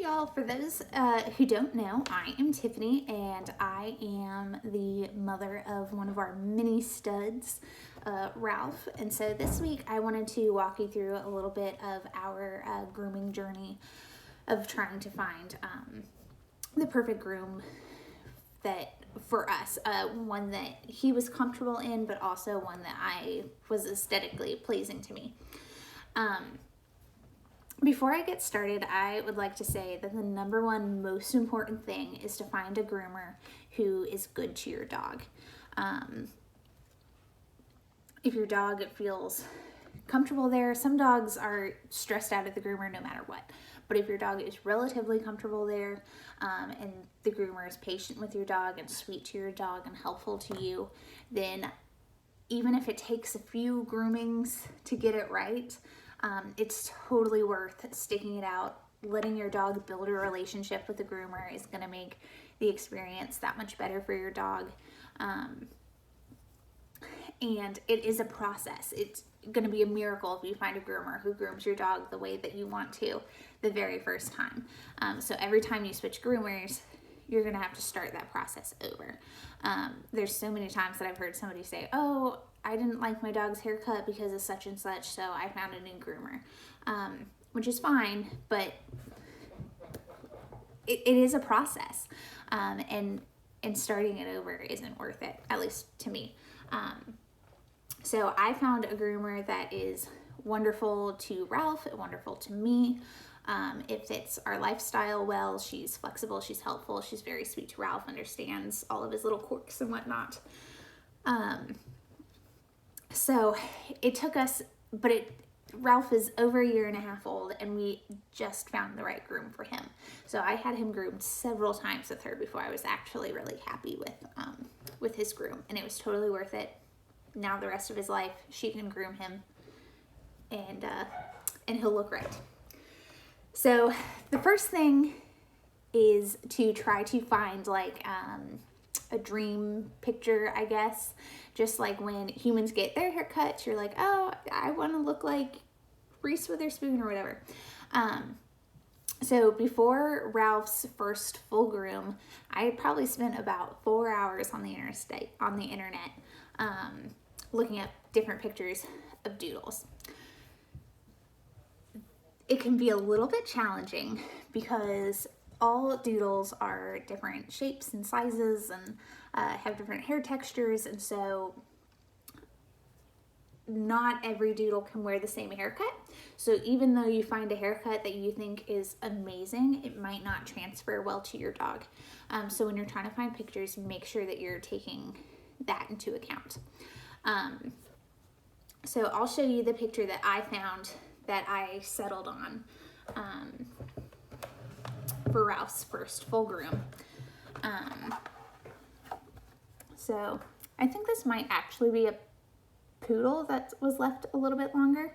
y'all, for those who don't know, I am Tiffany and I am the mother of one of our mini studs, Ralph. And so this week I wanted to walk you through a little bit of our grooming journey of trying to find the perfect groom that for us, one that he was comfortable in, but also one that I was aesthetically pleasing to me. Before I get started, I would like to say that the number one most important thing is to find a groomer who is good to your dog. If your dog feels comfortable there, some dogs are stressed out at the groomer no matter what. But if your dog is relatively comfortable there, and the groomer is patient with your dog and sweet to your dog and helpful to you, then even if it takes a few groomings to get it right, it's totally worth sticking it out. Letting your dog build a relationship with the groomer is going to make the experience that much better for your dog. And it is a process. It's going to be a miracle if you find a groomer who grooms your dog the way that you want to the very first time. So every time you switch groomers, you're going to have to start that process over. There's so many times that I've heard somebody say, oh, I didn't like my dog's haircut because of such and such, so I found a new groomer, which is fine, but it is a process, and starting it over isn't worth it, at least to me. So I found a groomer that is wonderful to Ralph, wonderful to me. It fits our lifestyle well. She's flexible, she's helpful, she's very sweet to Ralph, understands all of his little quirks and whatnot. So it took us, but Ralph is over a year and a half old and we just found the right groom for him. So I had him groomed several times with her before I was actually really happy with his groom, and it was totally worth it. Now the rest of his life, she can groom him and he'll look right. So the first thing is to try to find like a dream picture, I guess. Just like when humans get their haircuts, you're like, oh, I want to look like Reese Witherspoon or whatever. So before Ralph's first full groom, I had probably spent about 4 hours on the internet, looking up different pictures of Doodles. It can be a little bit challenging because all Doodles are different shapes and sizes and have different hair textures, and so not every Doodle can wear the same haircut. So even though you find a haircut that you think is amazing, it might not transfer well to your dog. So when you're trying to find pictures, make sure that you're taking that into account. So I'll show you the picture that I found that I settled on for Ralph's first full groom. So I think this might actually be a poodle that was left a little bit longer.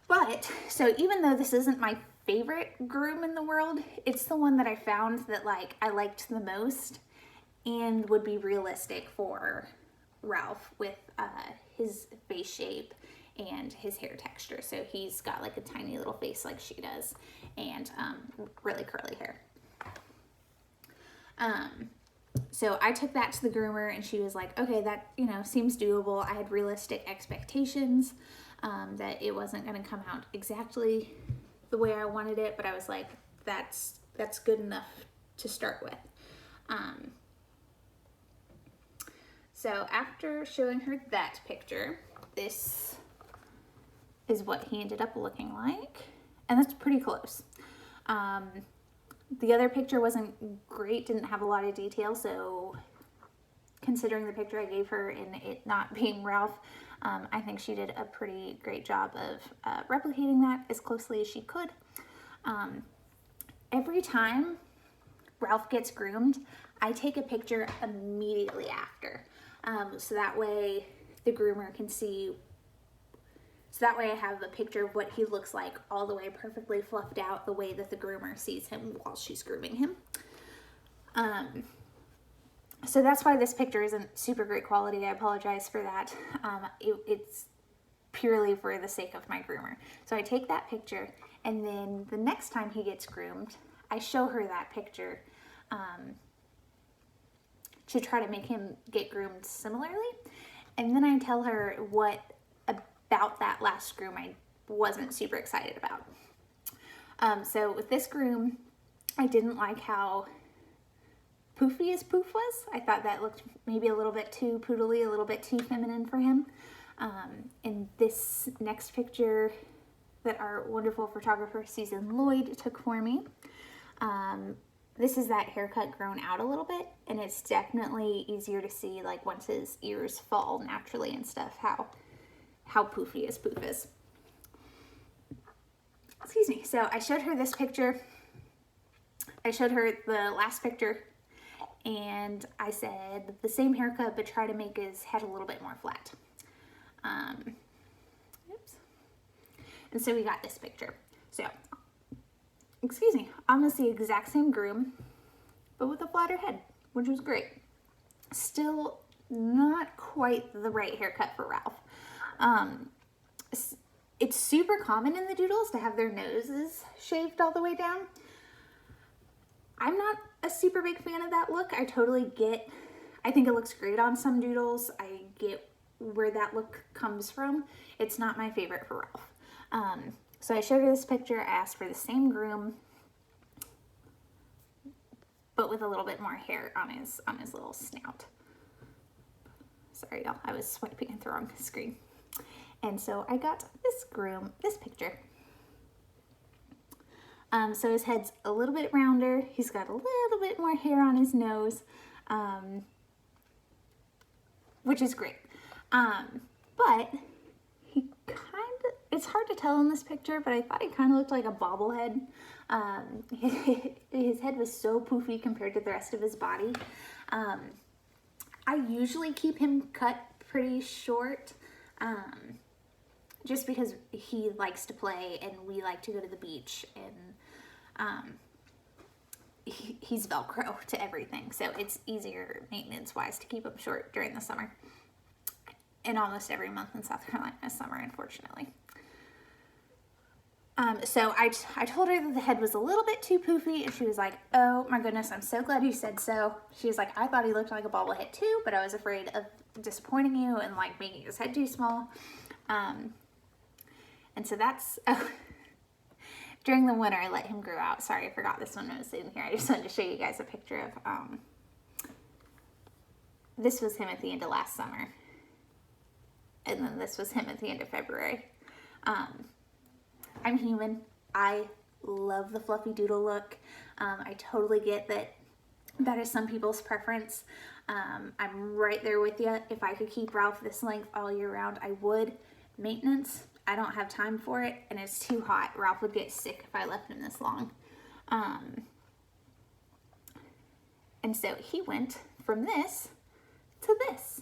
But so even though this isn't my favorite groom in the world, it's the one that I found that like I liked the most and would be realistic for Ralph with his face shape and his hair texture. So he's got like a tiny little face like she does, and really curly hair. So I took that to the groomer and she was like, okay, that, seems doable. I had realistic expectations, that it wasn't going to come out exactly the way I wanted it, but I was like, that's good enough to start with. So after showing her that picture, this is what he ended up looking like, and that's pretty close. The other picture wasn't great, didn't have a lot of detail, so considering the picture I gave her and it not being Ralph, I think she did a pretty great job of replicating that as closely as she could. Every time Ralph gets groomed, I take a picture immediately after, so that way the groomer can see. So that way I have a picture of what he looks like all the way perfectly fluffed out the way that the groomer sees him while she's grooming him. So that's why this picture isn't super great quality. I apologize for that. It's purely for the sake of my groomer. So I take that picture, and then the next time he gets groomed, I show her that picture to try to make him get groomed similarly. And then I tell her what about that last groom I wasn't super excited about. So with this groom, I didn't like how poofy his poof was. I thought that looked maybe a little bit too poodly, a little bit too feminine for him. And this next picture that our wonderful photographer Susan Lloyd took for me, this is that haircut grown out a little bit, and it's definitely easier to see, like, once his ears fall naturally and stuff, how poofy his poof is. Excuse me. So I showed her this picture. I showed her the last picture, and I said the same haircut, but try to make his head a little bit more flat. Oops. And so we got this picture. So, excuse me, almost the exact same groom, but with a flatter head, which was great. Still not quite the right haircut for Ralph. It's super common in the Doodles to have their noses shaved all the way down. I'm not a super big fan of that look. I think it looks great on some Doodles. I get where that look comes from. It's not my favorite for Ralph. So I showed her this picture. I asked for the same groom, but with a little bit more hair on his little snout. Sorry, y'all, I was swiping at the wrong screen. And so I got this groom, this picture. So his head's a little bit rounder. He's got a little bit more hair on his nose, which is great. But he it's hard to tell in this picture, but I thought he kind of looked like a bobblehead. His head was so poofy compared to the rest of his body. I usually keep him cut pretty short, just because he likes to play and we like to go to the beach, and he's Velcro to everything, so it's easier maintenance-wise to keep him short during the summer. And almost every month in South Carolina is summer, unfortunately. So I told her that the head was a little bit too poofy, and she was like, oh my goodness, I'm so glad you said so. She was like, I thought he looked like a bobblehead too, but I was afraid of disappointing you and like making his head too small. And so that's, during the winter, I let him grow out. Sorry, I forgot this one was in here. I just wanted to show you guys a picture of, this was him at the end of last summer. And then this was him at the end of February. I'm human. I love the fluffy doodle look. I totally get that is some people's preference. I'm right there with you. If I could keep Ralph this length all year round, I would. Maintenance, I don't have time for it, and it's too hot. Ralph would get sick if I left him this long. And so he went from this to this.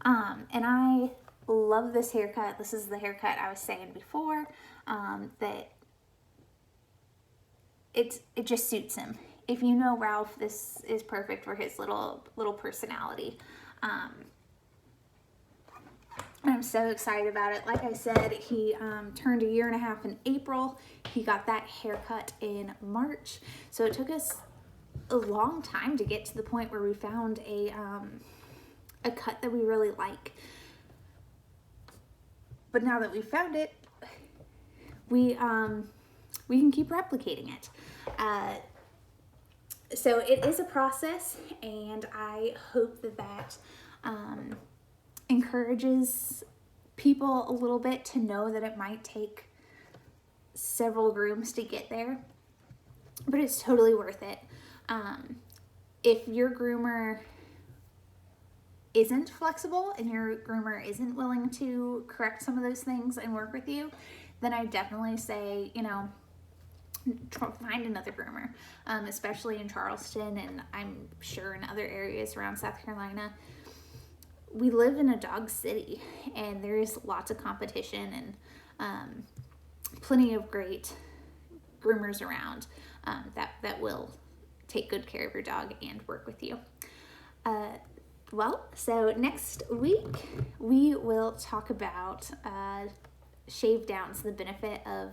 And I love this haircut. This is the haircut I was saying before, that it just suits him. If you know Ralph, this is perfect for his little personality. I'm so excited about it. Like I said, he turned 1.5 years in April. He got that haircut in March. So it took us a long time to get to the point where we found a cut that we really like. But now that we found it, we can keep replicating it. So it is a process, and I hope that encourages people a little bit to know that it might take several grooms to get there, but it's totally worth it. If your groomer isn't flexible and your groomer isn't willing to correct some of those things and work with you, then I definitely say, find another groomer, especially in Charleston, and I'm sure in other areas around South Carolina. We live in a dog city, and there's lots of competition and plenty of great groomers around that will take good care of your dog and work with you. Well, so next week we will talk about shave downs, the benefit of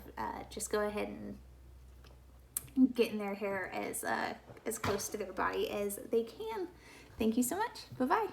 just go ahead and getting their hair as close to their body as they can. Thank you so much. Bye-bye.